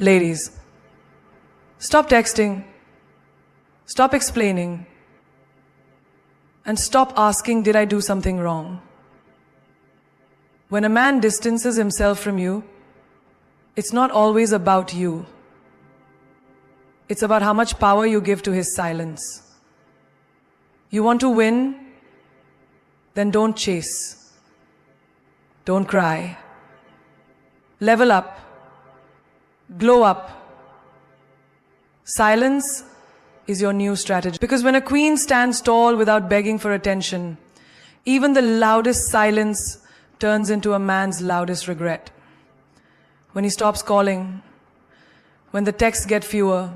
Ladies, stop texting, stop explaining, and stop asking, did I do something wrong? When a man distances himself from you, it's not always about you. It's about how much power you give to his silence. You want to win? Then don't chase. Don't cry. Level up. Glow up. Silence is your new strategy. Because when a queen stands tall without begging for attention, even the loudest silence turns into a man's loudest regret. When he stops calling, when the texts get fewer,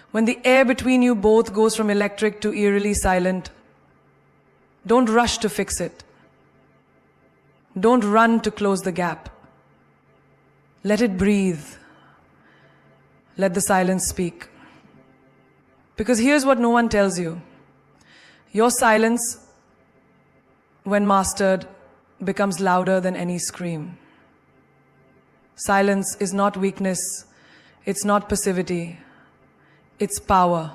when the air between you both goes from electric to eerily silent, don't rush to fix it. Don't run to close the gap. Let it breathe. Let the silence speak. Because here's what no one tells you. Your silence, when mastered, becomes louder than any scream. Silence is not weakness. It's not passivity. It's power.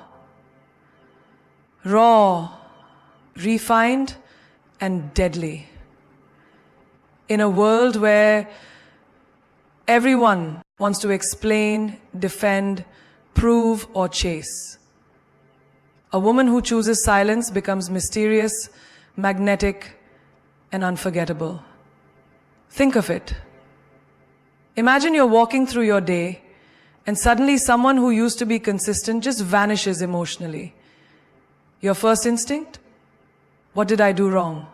Raw, refined, and deadly. In a world where everyone wants to explain, defend, prove, or chase, a woman who chooses silence becomes mysterious, magnetic, and unforgettable. Think of it. Imagine you're walking through your day and suddenly someone who used to be consistent just vanishes emotionally. Your first instinct? What did I do wrong?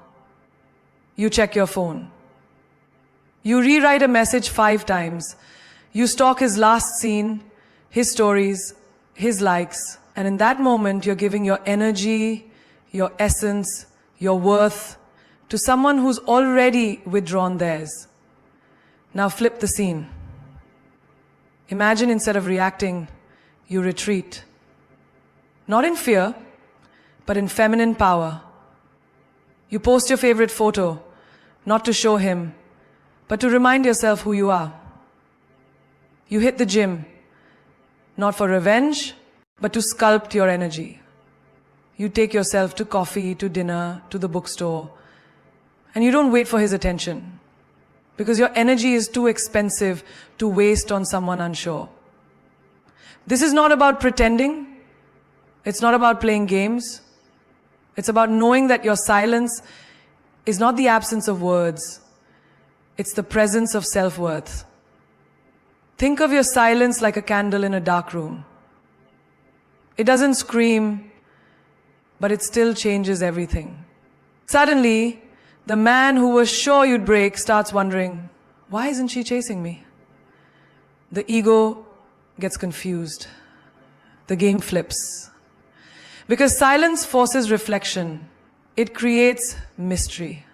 You check your phone. You rewrite a message 5 times. You stalk his last scene, his stories, his likes. And in that moment, you're giving your energy, your essence, your worth to someone who's already withdrawn theirs. Now flip the scene. Imagine instead of reacting, you retreat. Not in fear, but in feminine power. You post your favorite photo, not to show him, but to remind yourself who you are. You hit the gym, not for revenge, but to sculpt your energy. You take yourself to coffee, to dinner, to the bookstore, and you don't wait for his attention, because your energy is too expensive to waste on someone unsure. This is not about pretending. It's not about playing games. It's about knowing that your silence is not the absence of words. It's the presence of self-worth. Think of your silence like a candle in a dark room. It doesn't scream, but it still changes everything. Suddenly, the man who was sure you'd break starts wondering, why isn't she chasing me? The ego gets confused. The game flips. Because silence forces reflection. It creates mystery.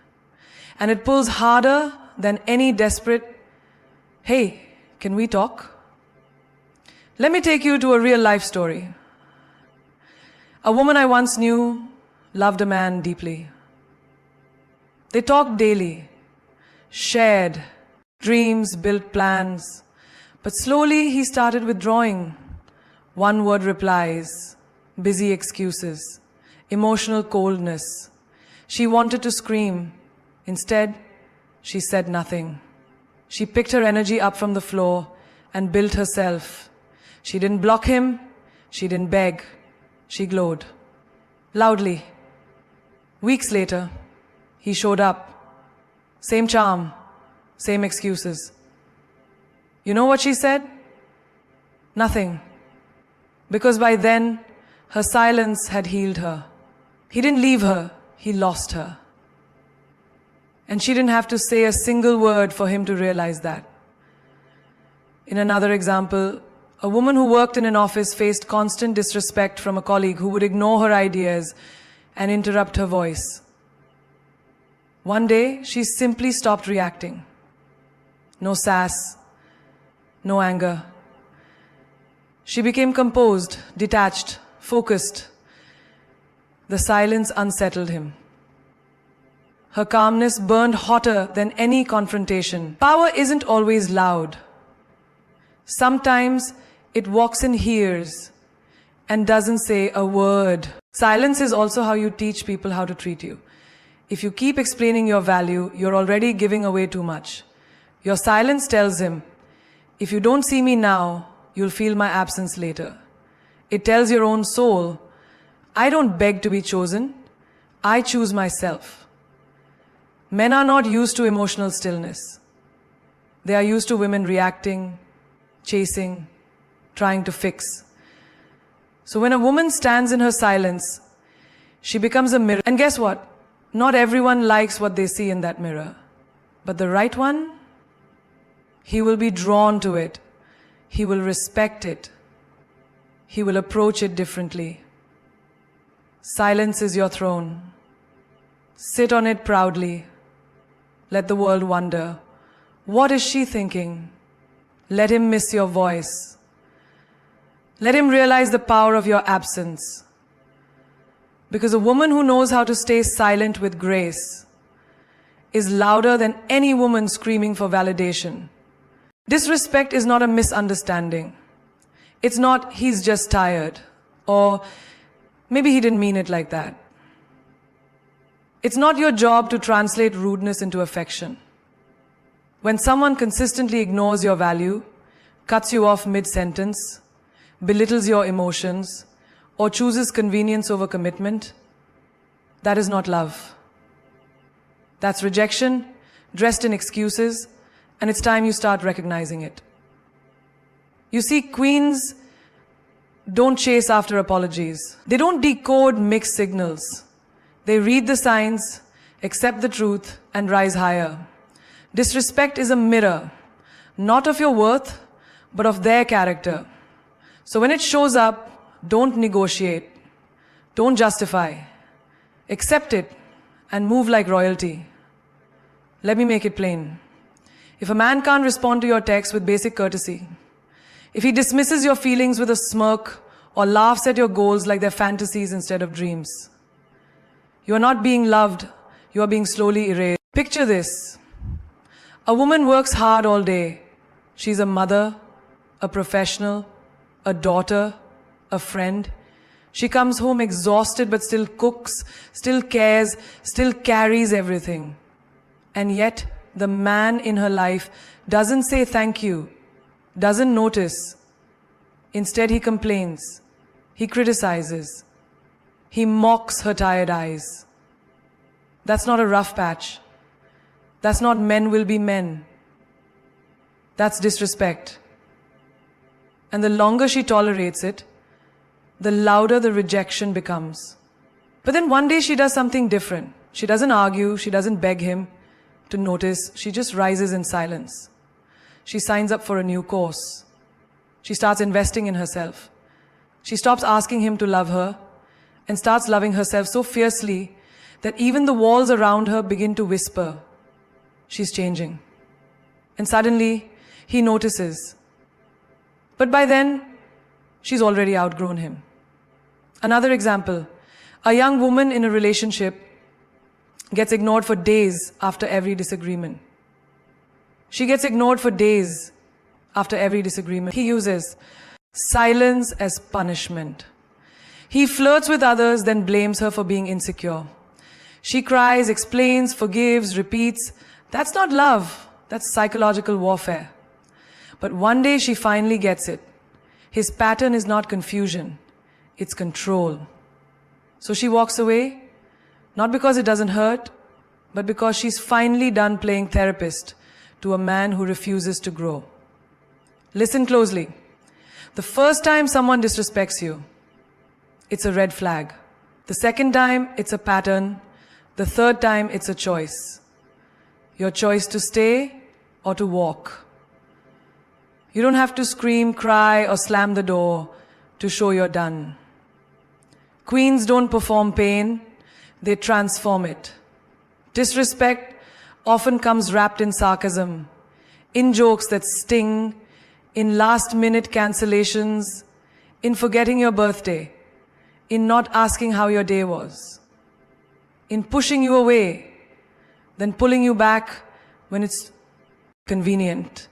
And it pulls harder than any desperate, hey, can we talk? Let me take you to a real life story. A woman I once knew loved a man deeply. They talked daily, shared dreams, built plans. But slowly he started withdrawing. One-word replies, busy excuses, emotional coldness. She wanted to scream. Instead, she said nothing. She picked her energy up from the floor and built herself. She didn't block him. She didn't beg. She glowed. Loudly. Weeks later, he showed up. Same charm. Same excuses. You know what she said? Nothing. Because by then, her silence had healed her. He didn't leave her. He lost her. And she didn't have to say a single word for him to realize that. In another example, a woman who worked in an office faced constant disrespect from a colleague who would ignore her ideas and interrupt her voice. One day, she simply stopped reacting. No sass, no anger. She became composed, detached, focused. The silence unsettled him. Her calmness burned hotter than any confrontation. Power isn't always loud. Sometimes it walks in hears and doesn't say a word. Silence is also how you teach people how to treat you. If you keep explaining your value, you're already giving away too much. Your silence tells him, if you don't see me now, you'll feel my absence later. It tells your own soul, I don't beg to be chosen, I choose myself. Men are not used to emotional stillness. They are used to women reacting, chasing, trying to fix. So when a woman stands in her silence, she becomes a mirror. And guess what? Not everyone likes what they see in that mirror. But the right one, he will be drawn to it. He will respect it. He will approach it differently. Silence is your throne. Sit on it proudly. Let the world wonder, what is she thinking? Let him miss your voice. Let him realize the power of your absence. Because a woman who knows how to stay silent with grace is louder than any woman screaming for validation. Disrespect is not a misunderstanding. It's not, he's just tired, or maybe he didn't mean it like that. It's not your job to translate rudeness into affection. When someone consistently ignores your value, cuts you off mid-sentence, belittles your emotions, or chooses convenience over commitment, that is not love. That's rejection, dressed in excuses, and it's time you start recognizing it. You see, queens don't chase after apologies. They don't decode mixed signals. They read the signs, accept the truth, and rise higher. Disrespect is a mirror, not of your worth, but of their character. So when it shows up, don't negotiate, don't justify, accept it, and move like royalty. Let me make it plain. If a man can't respond to your text with basic courtesy, if he dismisses your feelings with a smirk or laughs at your goals like they're fantasies instead of dreams, you are not being loved, you are being slowly erased. Picture this. A woman works hard all day. She's a mother, a professional, a daughter, a friend. She comes home exhausted but still cooks, still cares, still carries everything. And yet, the man in her life doesn't say thank you, doesn't notice. Instead, he complains, he criticizes, he mocks her tired eyes. That's not a rough patch. That's not men will be men. That's disrespect. And the longer she tolerates it, the louder the rejection becomes. But then one day she does something different. She doesn't argue, she doesn't beg him to notice, she just rises in silence. She signs up for a new course. She starts investing in herself. She stops asking him to love her and starts loving herself so fiercely that even the walls around her begin to whisper, she's changing. And suddenly, he notices. But by then, she's already outgrown him. Another example, a young woman in a relationship gets ignored for days after every disagreement. She gets ignored for days after every disagreement. He uses silence as punishment. He flirts with others, then blames her for being insecure. She cries, explains, forgives, repeats. That's not love. That's psychological warfare. But one day she finally gets it. His pattern is not confusion. It's control. So she walks away, not because it doesn't hurt, but because she's finally done playing therapist to a man who refuses to grow. Listen closely. The first time someone disrespects you, it's a red flag. The second time, it's a pattern. The third time, it's a choice. Your choice to stay or to walk. You don't have to scream, cry, or slam the door to show you're done. Queens don't perform pain, they transform it. Disrespect often comes wrapped in sarcasm, in jokes that sting, in last-minute cancellations, in forgetting your birthday, in not asking how your day was, in pushing you away, then pulling you back when it's convenient.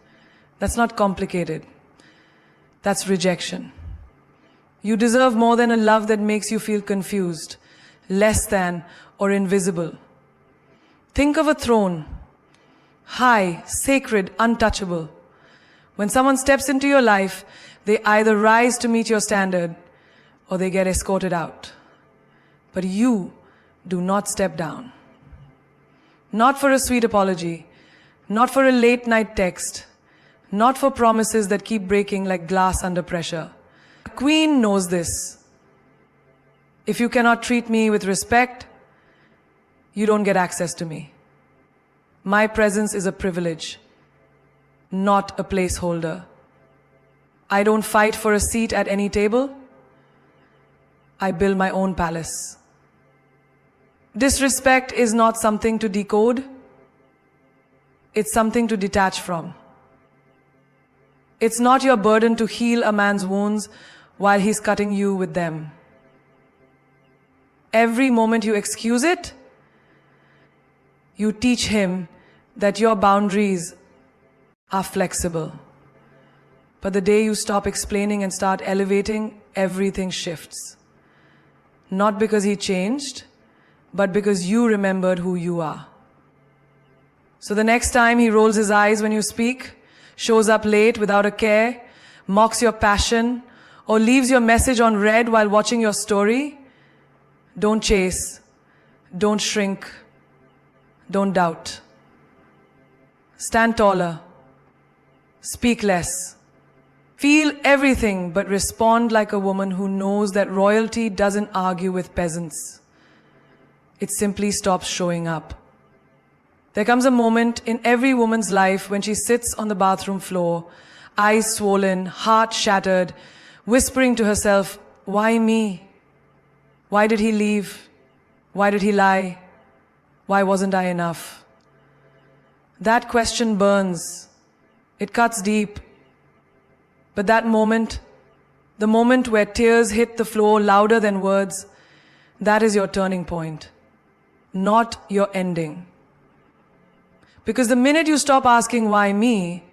That's not complicated. That's rejection. You deserve more than a love that makes you feel confused, less than, or invisible. Think of a throne, high, sacred, untouchable. When someone steps into your life, they either rise to meet your standard or they get escorted out. But you do not step down. Not for a sweet apology, not for a late night text, not for promises that keep breaking like glass under pressure. A queen knows this. If you cannot treat me with respect, you don't get access to me. My presence is a privilege, not a placeholder. I don't fight for a seat at any table. I build my own palace. Disrespect is not something to decode. It's something to detach from. It's not your burden to heal a man's wounds while he's cutting you with them. Every moment you excuse it, you teach him that your boundaries are flexible. But the day you stop explaining and start elevating, everything shifts. Not because he changed, but because you remembered who you are. So the next time he rolls his eyes when you speak, shows up late without a care, mocks your passion, or leaves your message on read while watching your story, don't chase, don't shrink, don't doubt. Stand taller, speak less, feel everything but respond like a woman who knows that royalty doesn't argue with peasants. It simply stops showing up. There comes a moment in every woman's life when she sits on the bathroom floor, eyes swollen, heart shattered, whispering to herself, "Why me? Why did he leave? Why did he lie? Why wasn't I enough?" That question burns. It cuts deep. But that moment, the moment where tears hit the floor louder than words, that is your turning point, not your ending. Because the minute you stop asking, "Why me?"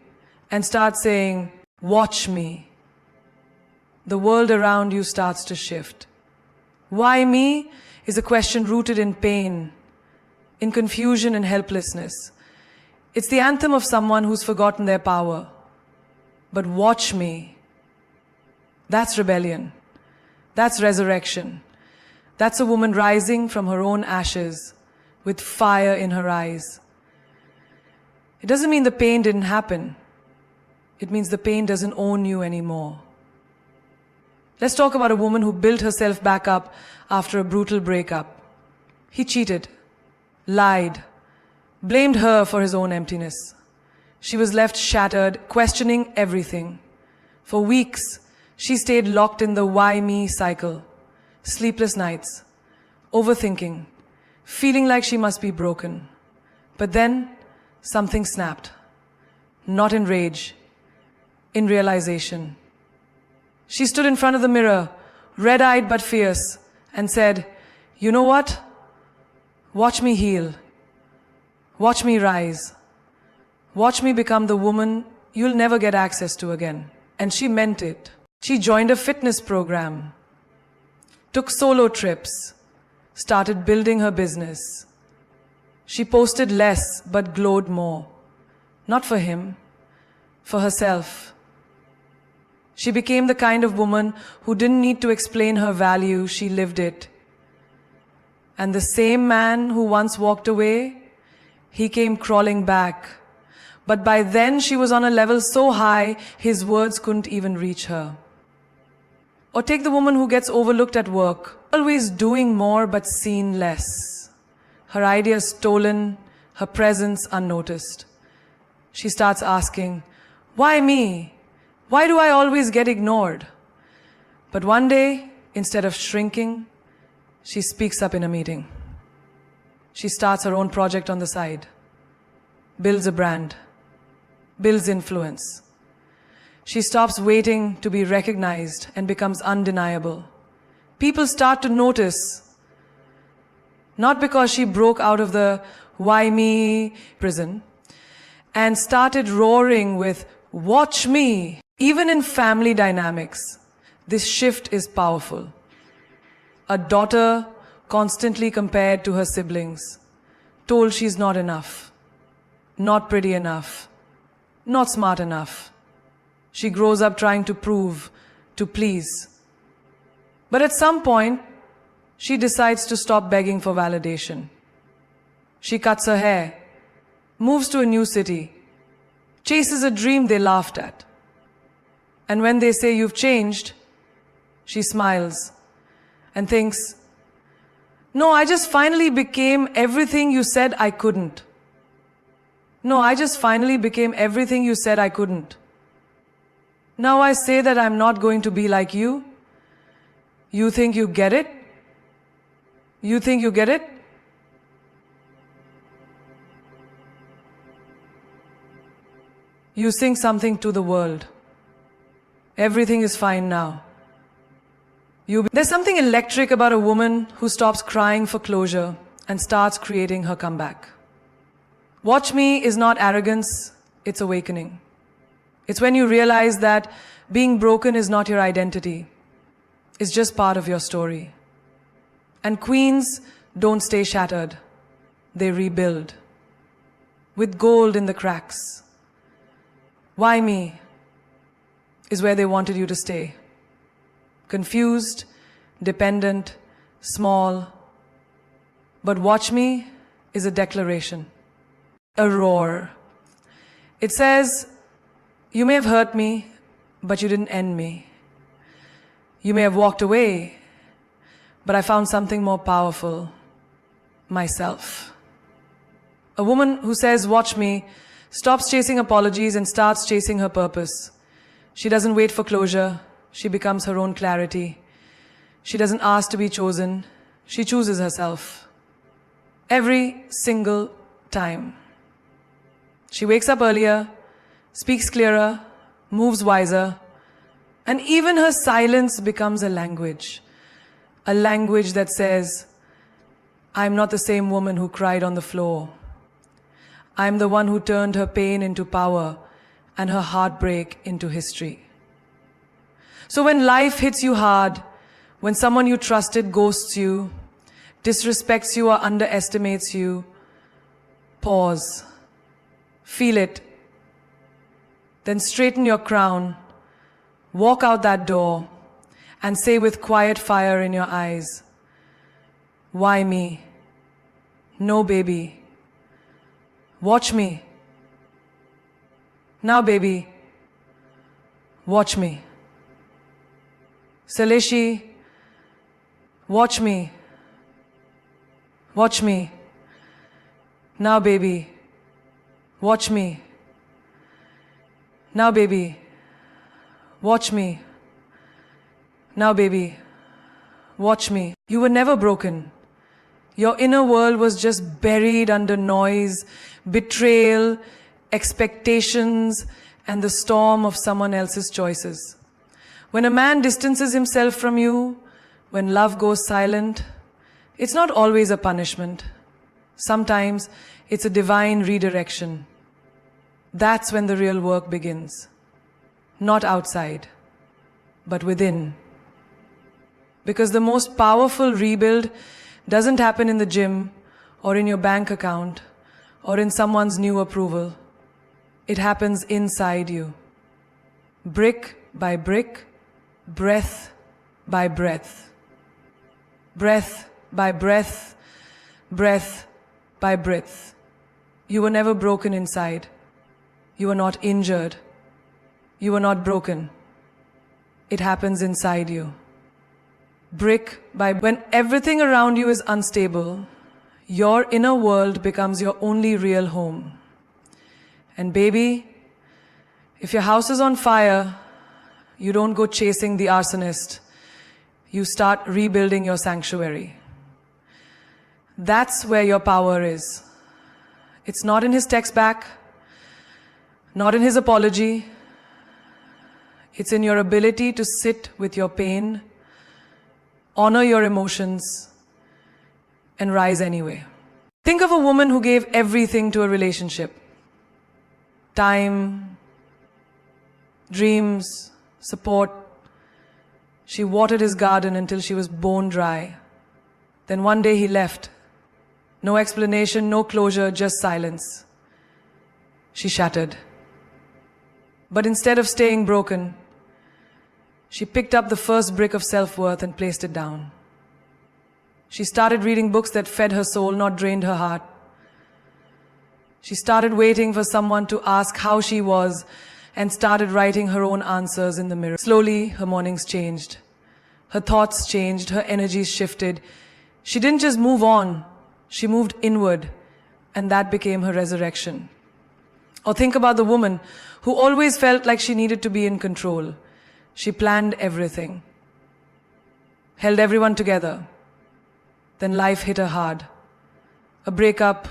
and start saying, "Watch me," the world around you starts to shift. Why me is a question rooted in pain, in confusion and helplessness. It's the anthem of someone who's forgotten their power. But watch me, that's rebellion. That's resurrection. That's a woman rising from her own ashes with fire in her eyes. It doesn't mean the pain didn't happen. It means the pain doesn't own you anymore. Let's talk about a woman who built herself back up after a brutal breakup. He cheated, lied, blamed her for his own emptiness. She was left shattered, questioning everything. For weeks, she stayed locked in the why me cycle. Sleepless nights, overthinking, feeling like she must be broken. But then, something snapped. Not in rage, in realization. She stood in front of the mirror, red-eyed but fierce, and said, "You know what? Watch me heal. Watch me rise. Watch me become the woman you'll never get access to again." And she meant it. She joined a fitness program, took solo trips, started building her business. She posted less but glowed more. Not for him, for herself. She became the kind of woman who didn't need to explain her value, she lived it. And the same man who once walked away, he came crawling back. But by then she was on a level so high, his words couldn't even reach her. Or take the woman who gets overlooked at work, always doing more but seen less. Her ideas stolen, her presence unnoticed. She starts asking, "Why me? Why do I always get ignored?" But one day, instead of shrinking, she speaks up in a meeting. She starts her own project on the side, builds a brand, builds influence. She stops waiting to be recognized and becomes undeniable. People start to notice, not because she broke out of the "why me" prison and started roaring with "watch me." Even in family dynamics, this shift is powerful. A daughter constantly compared to her siblings, told she's not enough, not pretty enough, not smart enough. She grows up trying to prove, to please. But at some point, she decides to stop begging for validation. She cuts her hair, moves to a new city, chases a dream they laughed at. And when they say you've changed, she smiles and thinks, no, I just finally became everything you said I couldn't. No, I just finally became everything you said I couldn't. Now I say that I'm not going to be like you. You think you get it? You think you get it? You sing something to the world. Everything is fine now. There's something electric about a woman who stops crying for closure and starts creating her comeback. Watch Me is not arrogance, it's awakening. It's when you realize that being broken is not your identity. It's just part of your story. And queens don't stay shattered. They rebuild. With gold in the cracks. Why me? Is where they wanted you to stay. Confused, dependent, small. But Watch Me is a declaration. A roar. It says, you may have hurt me, but you didn't end me. You may have walked away, but I found something more powerful. Myself. A woman who says, watch me, stops chasing apologies and starts chasing her purpose. She doesn't wait for closure. She becomes her own clarity. She doesn't ask to be chosen. She chooses herself. Every single time. She wakes up earlier, speaks clearer, moves wiser, and even her silence becomes a language. A language that says, I'm not the same woman who cried on the floor. I'm the one who turned her pain into power and her heartbreak into history. So when life hits you hard, when someone you trusted ghosts you, disrespects you or underestimates you, pause, feel it, then straighten your crown, walk out that door, and say with quiet fire in your eyes, why me? No, baby. Watch me. Now, baby, watch me. Saleshi, watch me. Watch me. Now, baby, watch me. Now, baby, watch me. Now, baby, watch me. You were never broken. Your inner world was just buried under noise, betrayal, expectations, and the storm of someone else's choices. When a man distances himself from you, when love goes silent, it's not always a punishment. Sometimes it's a divine redirection. That's when the real work begins. Not outside, but within. Because the most powerful rebuild doesn't happen in the gym or in your bank account or in someone's new approval. It happens inside you. Brick by brick, breath by breath. Breath by breath, breath by breath. You were never broken inside. You were not injured. You were not broken. It happens inside you. Brick by when everything around you is unstable, your inner world becomes your only real home. And baby, if your house is on fire, you don't go chasing the arsonist. You start rebuilding your sanctuary. That's where your power is. It's not in his text back, not in his apology. It's in your ability to sit with your pain, honor your emotions, and rise anyway. Think of a woman who gave everything to a relationship. Time, dreams, support. She watered his garden until she was bone dry. Then one day he left. No explanation, no closure, just silence. She shattered. But instead of staying broken, she picked up the first brick of self-worth and placed it down. She started reading books that fed her soul, not drained her heart. She started waiting for someone to ask how she was and started writing her own answers in the mirror. Slowly, her mornings changed. Her thoughts changed, her energies shifted. She didn't just move on, she moved inward, and that became her resurrection. Or think about the woman who always felt like she needed to be in control. She planned everything, held everyone together. Then life hit her hard. A breakup,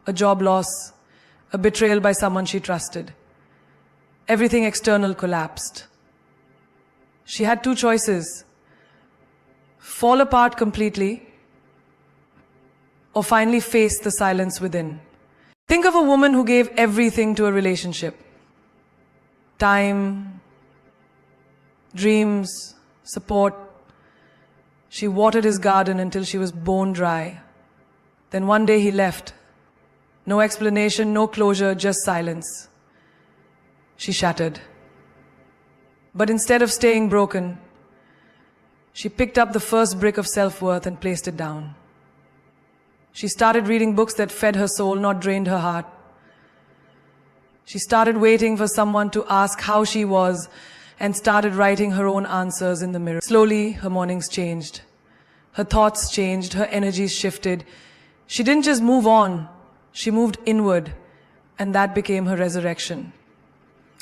a job loss, a betrayal by someone she trusted. Everything external collapsed. She had two choices: fall apart completely, or finally face the silence within. Think of a woman who gave everything to a relationship. Time, dreams, support. She watered his garden until she was bone dry. Then one day he left. No explanation, no closure, just silence. She shattered. But instead of staying broken, she picked up the first brick of self-worth and placed it down. She started reading books that fed her soul, not drained her heart. She started waiting for someone to ask how she was and started writing her own answers in the mirror. Slowly, her mornings changed. Her thoughts changed, her energies shifted. She didn't just move on, she moved inward, and that became her resurrection.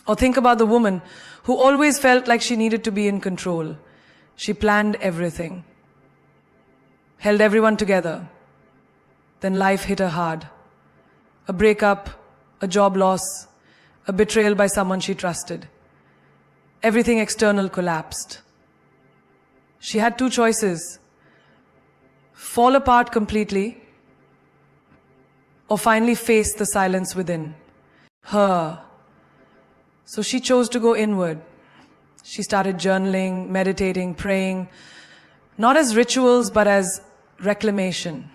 Or think about the woman who always felt like she needed to be in control. She planned everything, held everyone together. Then life hit her hard. A breakup, a job loss, a betrayal by someone she trusted. Everything external collapsed. She had two choices: fall apart completely, or finally face the silence within her. So she chose to go inward. She started journaling, meditating, praying, not as rituals, but as reclamation.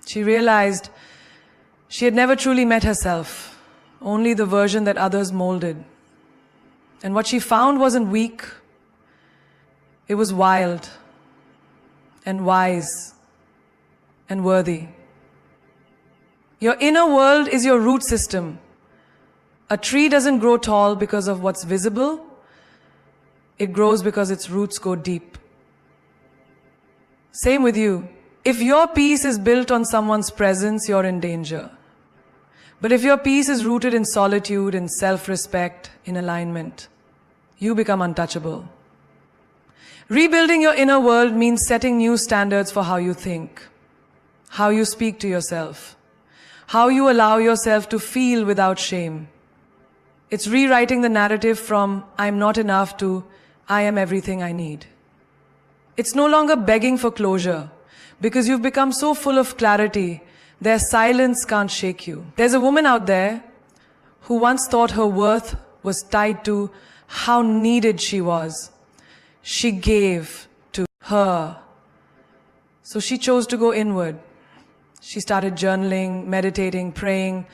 She realized she had never truly met herself, only the version that others molded. And what she found wasn't weak, it was wild and wise and worthy. Your inner world is your root system. A tree doesn't grow tall because of what's visible. It grows because its roots go deep. Same with you. If your peace is built on someone's presence, you're in danger. But if your peace is rooted in solitude, in self-respect, in alignment, you become untouchable. Rebuilding your inner world means setting new standards for how you think, how you speak to yourself, how you allow yourself to feel without shame. It's rewriting the narrative from "I'm not enough" to "I am everything I need." It's no longer begging for closure, because you've become so full of clarity, their silence can't shake you. There's a woman out there who once thought her worth was tied to how needed she was. She gave to her. So she chose to go inward. She started journaling, meditating, praying,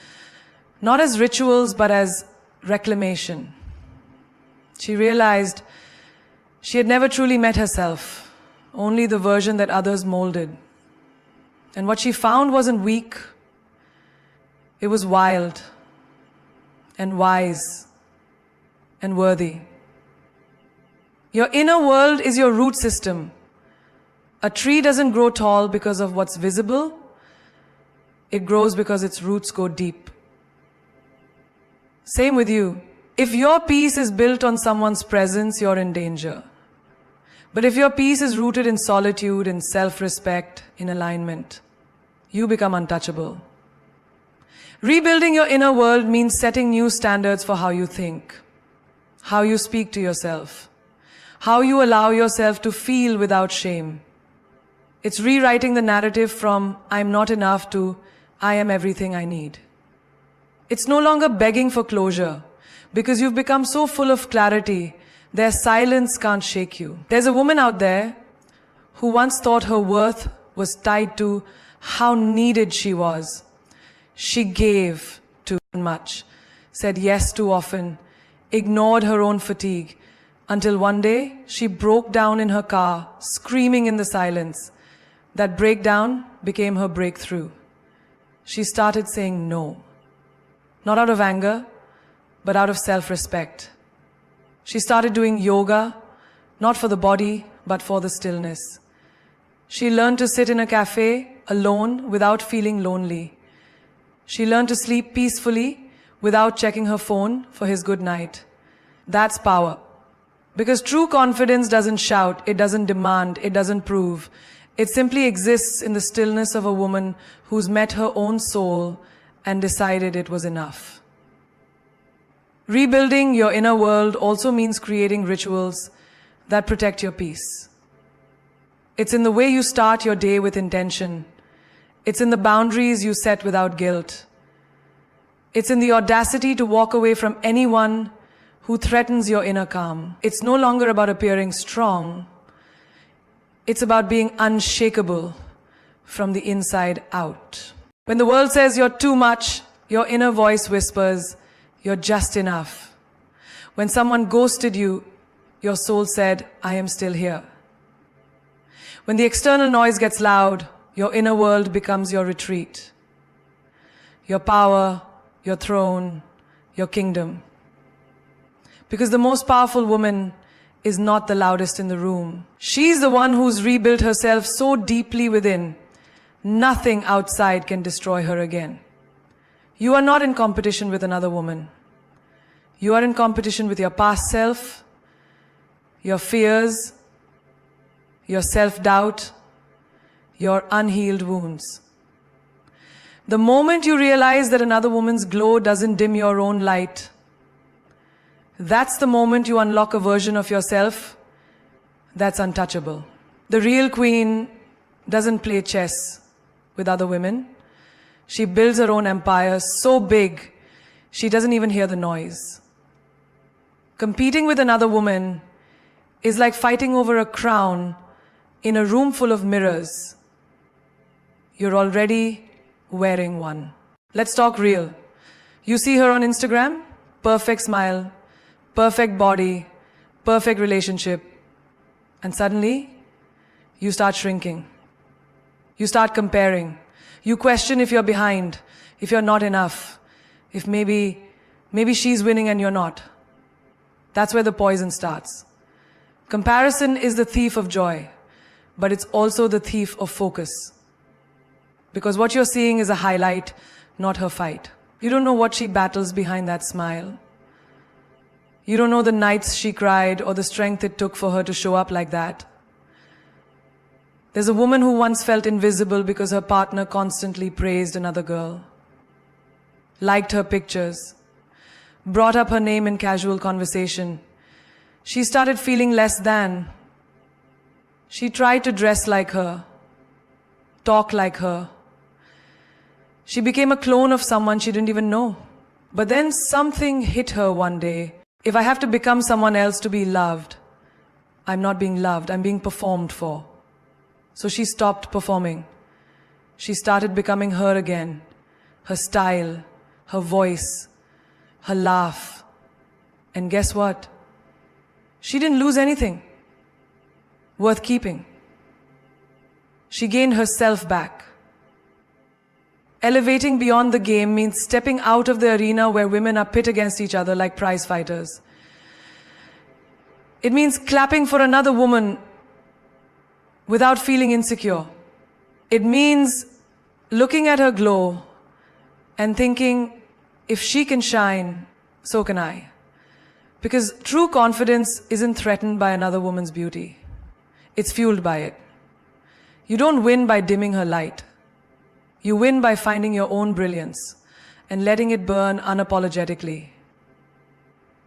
not as rituals, but as reclamation. She realized she had never truly met herself, only the version that others molded. And what she found wasn't weak, it was wild and wise and worthy. Your inner world is your root system. A tree doesn't grow tall because of what's visible. It grows because its roots go deep. Same with you. If your peace is built on someone's presence, you're in danger. But if your peace is rooted in solitude, in self-respect, in alignment, you become untouchable. Rebuilding your inner world means setting new standards for how you think, how you speak to yourself, how you allow yourself to feel without shame. It's rewriting the narrative from "I'm not enough" to "I am everything I need." It's no longer begging for closure, Because you've become so full of clarity, their silence can't shake you. There's a woman out there who once thought her worth was tied to how needed she was. She gave too much, said yes too often, ignored her own fatigue, until one day she broke down in her car, screaming in the silence. That breakdown became her breakthrough. She started saying no, not out of anger, but out of self-respect. She started doing yoga, not for the body, but for the stillness. She learned to sit in a cafe alone without feeling lonely. She learned to sleep peacefully without checking her phone for his good night. That's power. Because true confidence doesn't shout, it doesn't demand, it doesn't prove. It simply exists in the stillness of a woman who's met her own soul and decided it was enough. Rebuilding your inner world also means creating rituals that protect your peace. It's in the way you start your day with intention. It's in the boundaries you set without guilt. It's in the audacity to walk away from anyone who threatens your inner calm. It's no longer about appearing strong. It's about being unshakable from the inside out. When the world says you're too much, your inner voice whispers, you're just enough. When someone ghosted you, your soul said, I am still here. When the external noise gets loud, your inner world becomes your retreat, your power, your throne, your kingdom. Because the most powerful woman is not the loudest in the room. She's the one who's rebuilt herself so deeply within, nothing outside can destroy her again. You are not in competition with another woman. You are in competition with your past self, your fears, your self-doubt, your unhealed wounds. The moment you realize that another woman's glow doesn't dim your own light, that's the moment you unlock a version of yourself that's untouchable. The real queen doesn't play chess with other women. She builds her own empire so big, she doesn't even hear the noise. Competing with another woman is like fighting over a crown in a room full of mirrors. You're already wearing one. Let's talk real. You see her on Instagram, perfect smile, perfect body, perfect relationship, and suddenly you start shrinking. You start comparing. You question if you're behind, if you're not enough, if maybe she's winning and you're not. That's where the poison starts. Comparison is the thief of joy, but it's also the thief of focus. Because what you're seeing is a highlight, not her fight. You don't know what she battles behind that smile. You don't know the nights she cried or the strength it took for her to show up like that. There's a woman who once felt invisible because her partner constantly praised another girl, liked her pictures, brought up her name in casual conversation. She started feeling less than. She tried to dress like her, talk like her. She became a clone of someone she didn't even know. But then something hit her one day. If I have to become someone else to be loved, I'm not being loved, I'm being performed for. So she stopped performing. She started becoming her again. Her style, her voice, her laugh. And guess what? She didn't lose anything worth keeping. She gained herself back. Elevating beyond the game means stepping out of the arena where women are pit against each other like prize fighters. It means clapping for another woman without feeling insecure. It means looking at her glow and thinking, if she can shine, so can I. Because true confidence isn't threatened by another woman's beauty. It's fueled by it. You don't win by dimming her light. You win by finding your own brilliance and letting it burn unapologetically.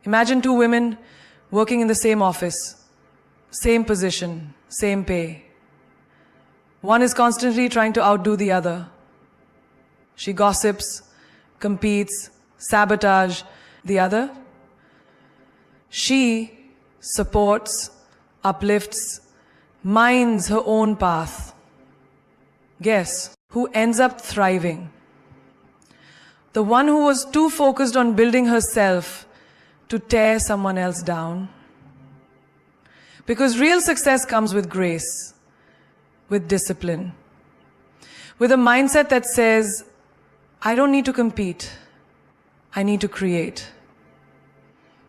Imagine two women working in the same office, same position, same pay. One is constantly trying to outdo the other. She gossips, competes, sabotage. The other, She supports, uplifts, minds her own path. Guess who ends up thriving? The one who was too focused on building herself to tear someone else down. Because real success comes with grace, with discipline, with a mindset that says, I don't need to compete, I need to create.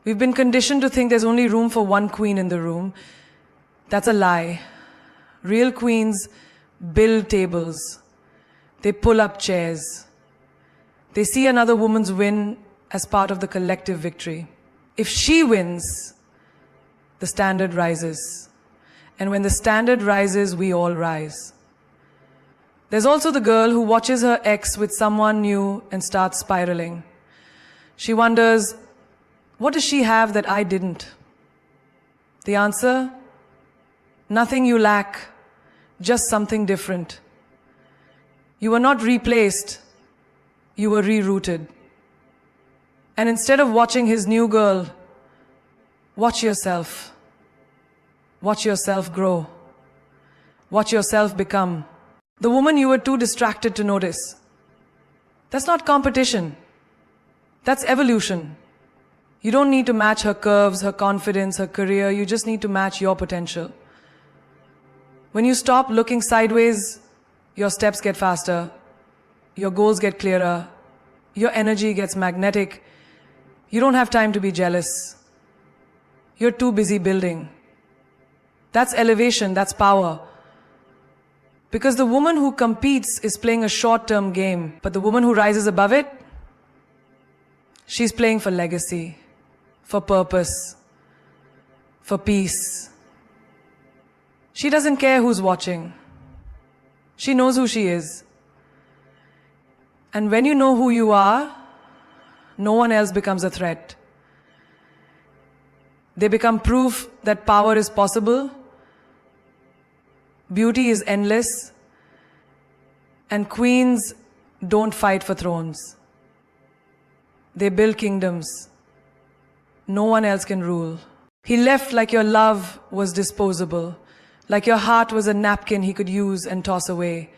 We've been conditioned to think there's only room for one queen in the room. That's a lie. Real queens build tables. They pull up chairs. They see another woman's win as part of the collective victory. If she wins, the standard rises. And when the standard rises, we all rise. There's also the girl who watches her ex with someone new and starts spiraling. She wonders, what does she have that I didn't? The answer? Nothing you lack, just something different. You were not replaced, you were rerouted. And instead of watching his new girl, watch yourself. Watch yourself grow. Watch yourself become the woman you were too distracted to notice. That's not competition. That's evolution. You don't need to match her curves, her confidence, her career. You just need to match your potential. When you stop looking sideways, your steps get faster, your goals get clearer, your energy gets magnetic. You don't have time to be jealous. You're too busy building. That's elevation, that's power. Because the woman who competes is playing a short-term game, but the woman who rises above it, she's playing for legacy, for purpose, for peace. She doesn't care who's watching. She knows who she is. And when you know who you are, no one else becomes a threat. They become proof that power is possible, beauty is endless, and queens don't fight for thrones. They build kingdoms. No one else can rule. He left like your love was disposable, like your heart was a napkin he could use and toss away.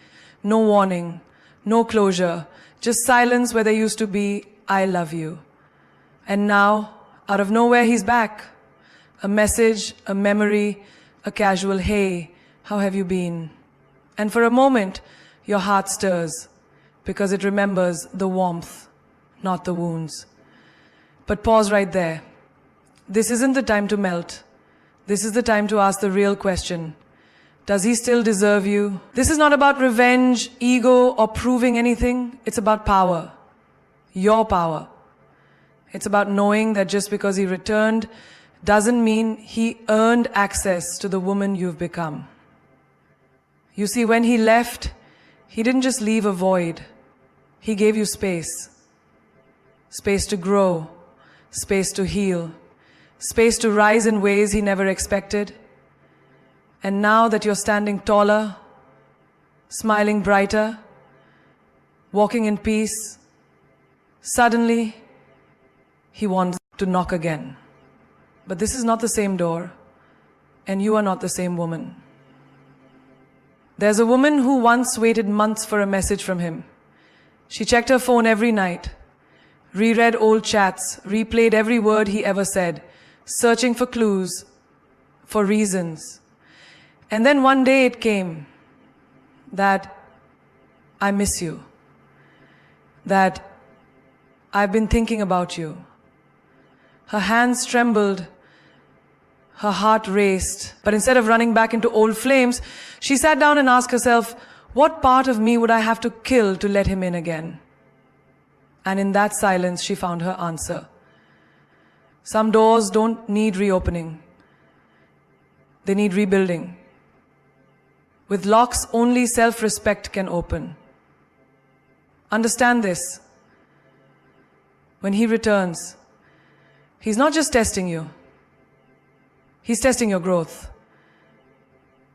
No warning, no closure, just silence where there used to be, I love you. And now, out of nowhere, he's back. A message, a memory, a casual, hey, how have you been? And for a moment, your heart stirs because it remembers the warmth, not the wounds. But pause right there. This isn't the time to melt. This is the time to ask the real question. Does he still deserve you? This is not about revenge, ego, or proving anything. It's about power. Your power. It's about knowing that just because he returned doesn't mean he earned access to the woman you've become. You see, when he left, he didn't just leave a void. He gave you space. Space to grow, space to heal, space to rise in ways he never expected. And now that you're standing taller, smiling brighter, walking in peace, suddenly he wants to knock again. But this is not the same door, and you are not the same woman. There's a woman who once waited months for a message from him. She checked her phone every night, reread old chats, replayed every word he ever said, searching for clues, for reasons. And then one day it came that I miss you, that I've been thinking about you. Her hands trembled, her heart raced, but instead of running back into old flames, she sat down and asked herself, what part of me would I have to kill to let him in again? And in that silence, she found her answer. Some doors don't need reopening. They need rebuilding. With locks, only self-respect can open. Understand this. When he returns, he's not just testing you. He's testing your growth.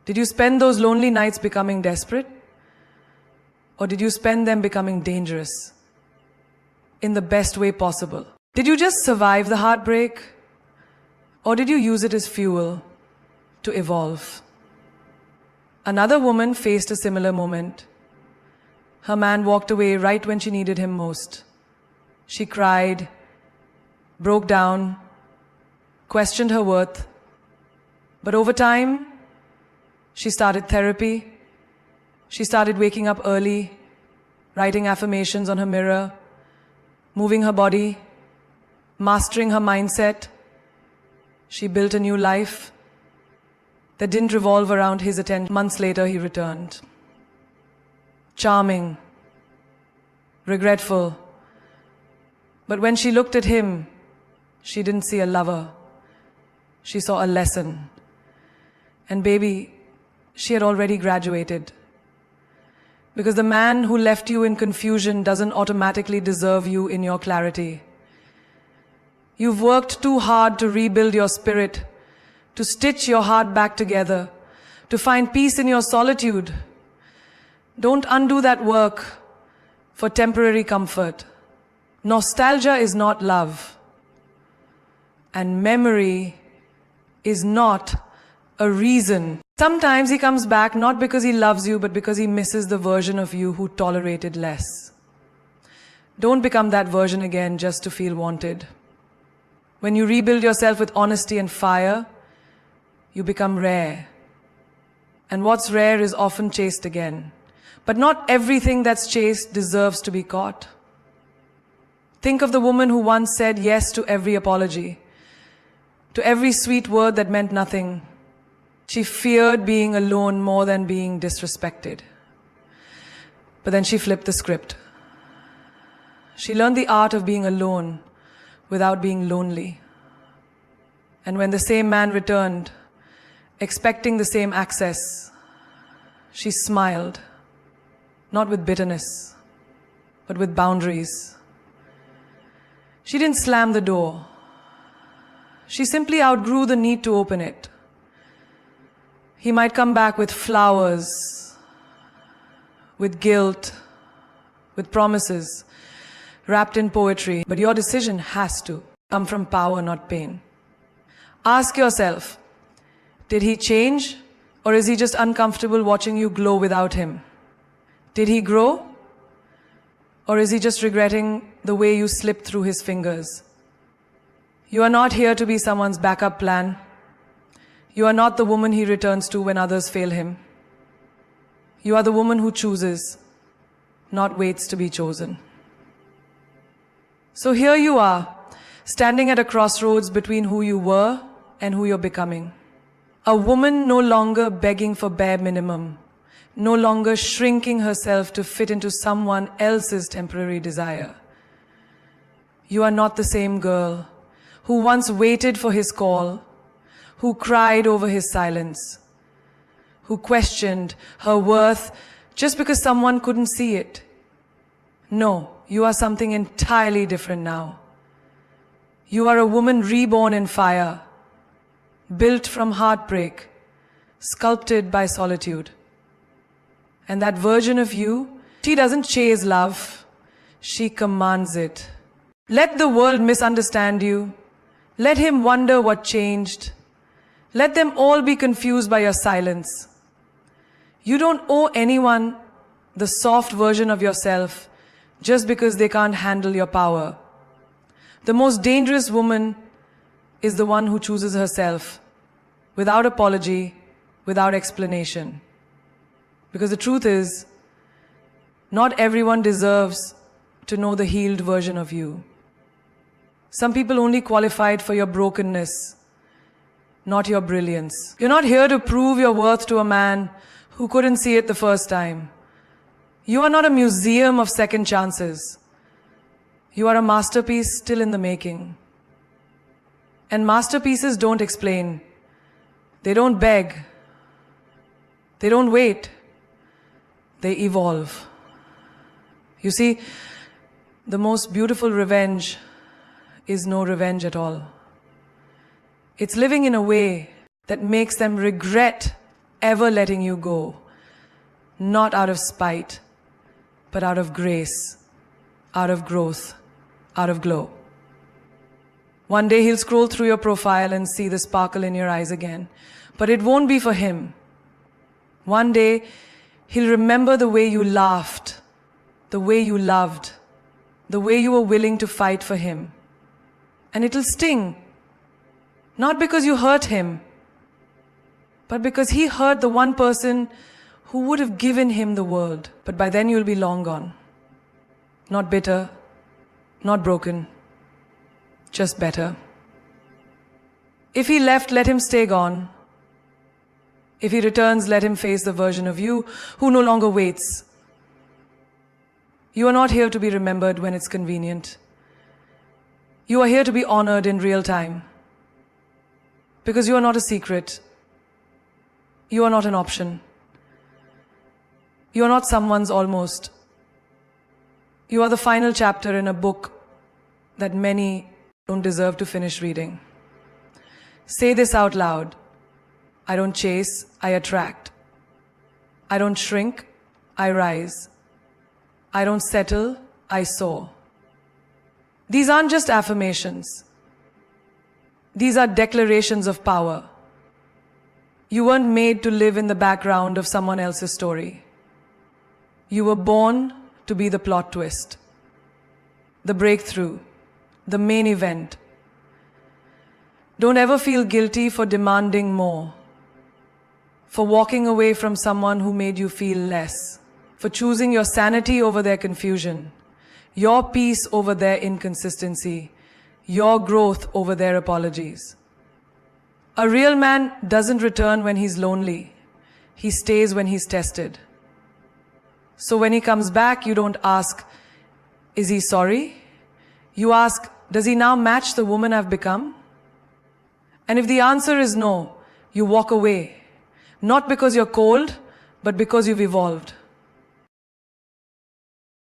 Did you spend those lonely nights becoming desperate? Or did you spend them becoming dangerous? In the best way possible. Did you just survive the heartbreak? Or did you use it as fuel to evolve? Another woman faced a similar moment. Her man walked away right when she needed him most. She cried, broke down, questioned her worth. But over time, she started therapy. She started waking up early, writing affirmations on her mirror, moving her body, mastering her mindset. She built a new life that didn't revolve around his attention. Months later, he returned. Charming, regretful. But when she looked at him, she didn't see a lover. She saw a lesson. And baby, she had already graduated. Because the man who left you in confusion doesn't automatically deserve you in your clarity. You've worked too hard to rebuild your spirit, to stitch your heart back together, to find peace in your solitude. Don't undo that work for temporary comfort. Nostalgia is not love. And memory is not a reason. Sometimes he comes back not because he loves you, but because he misses the version of you who tolerated less. Don't become that version again just to feel wanted. When you rebuild yourself with honesty and fire, you become rare. And what's rare is often chased again. But not everything that's chased deserves to be caught. Think of the woman who once said yes to every apology, to every sweet word that meant nothing. She feared being alone more than being disrespected. But then she flipped the script. She learned the art of being alone without being lonely. And when the same man returned, expecting the same access, she smiled, not with bitterness, but with boundaries. She didn't slam the door. She simply outgrew the need to open it. He might come back with flowers, with guilt, with promises, wrapped in poetry, but your decision has to come from power, not pain. Ask yourself, did he change, or is he just uncomfortable watching you glow without him? Did he grow, or is he just regretting the way you slipped through his fingers? You are not here to be someone's backup plan. You are not the woman he returns to when others fail him. You are the woman who chooses, not waits to be chosen. So here you are, standing at a crossroads between who you were and who you're becoming. A woman no longer begging for bare minimum, no longer shrinking herself to fit into someone else's temporary desire. You are not the same girl who once waited for his call, who cried over his silence, who questioned her worth just because someone couldn't see it. No, you are something entirely different now. You are a woman reborn in fire, built from heartbreak, sculpted by solitude. And that version of you, she doesn't chase love, she commands it. Let the world misunderstand you. Let him wonder what changed. Let them all be confused by your silence. You don't owe anyone the soft version of yourself just because they can't handle your power. The most dangerous woman is the one who chooses herself without apology, without explanation. Because the truth is, not everyone deserves to know the healed version of you. Some people only qualified for your brokenness, not your brilliance. You're not here to prove your worth to a man who couldn't see it the first time. You are not a museum of second chances. You are a masterpiece still in the making. And masterpieces don't explain. They don't beg. They don't wait. They evolve. You see, the most beautiful revenge is no revenge at all. It's living in a way that makes them regret ever letting you go, not out of spite, but out of grace, out of growth, out of glow. One day he'll scroll through your profile and see the sparkle in your eyes again. But it won't be for him. One day he'll remember the way you laughed, the way you loved, the way you were willing to fight for him. And it'll sting. Not because you hurt him, but because he hurt the one person who would have given him the world. But by then you'll be long gone. Not bitter, not broken, just better. If he left, let him stay gone. If he returns, let him face the version of you who no longer waits. You are not here to be remembered when it's convenient. You are here to be honored in real time. Because you are not a secret. You are not an option. You are not someone's almost. You are the final chapter in a book that many don't deserve to finish reading. Say this out loud. I don't chase, I attract. I don't shrink, I rise. I don't settle, I soar. These aren't just affirmations. These are declarations of power. You weren't made to live in the background of someone else's story. You were born to be the plot twist, the breakthrough, the main event. Don't ever feel guilty for demanding more, for walking away from someone who made you feel less, for choosing your sanity over their confusion, your peace over their inconsistency, your growth over their apologies. A real man doesn't return when he's lonely. He stays when he's tested. So when he comes back, you don't ask, is he sorry? You ask, does he now match the woman I've become? And if the answer is no, you walk away. Not because you're cold, but because you've evolved.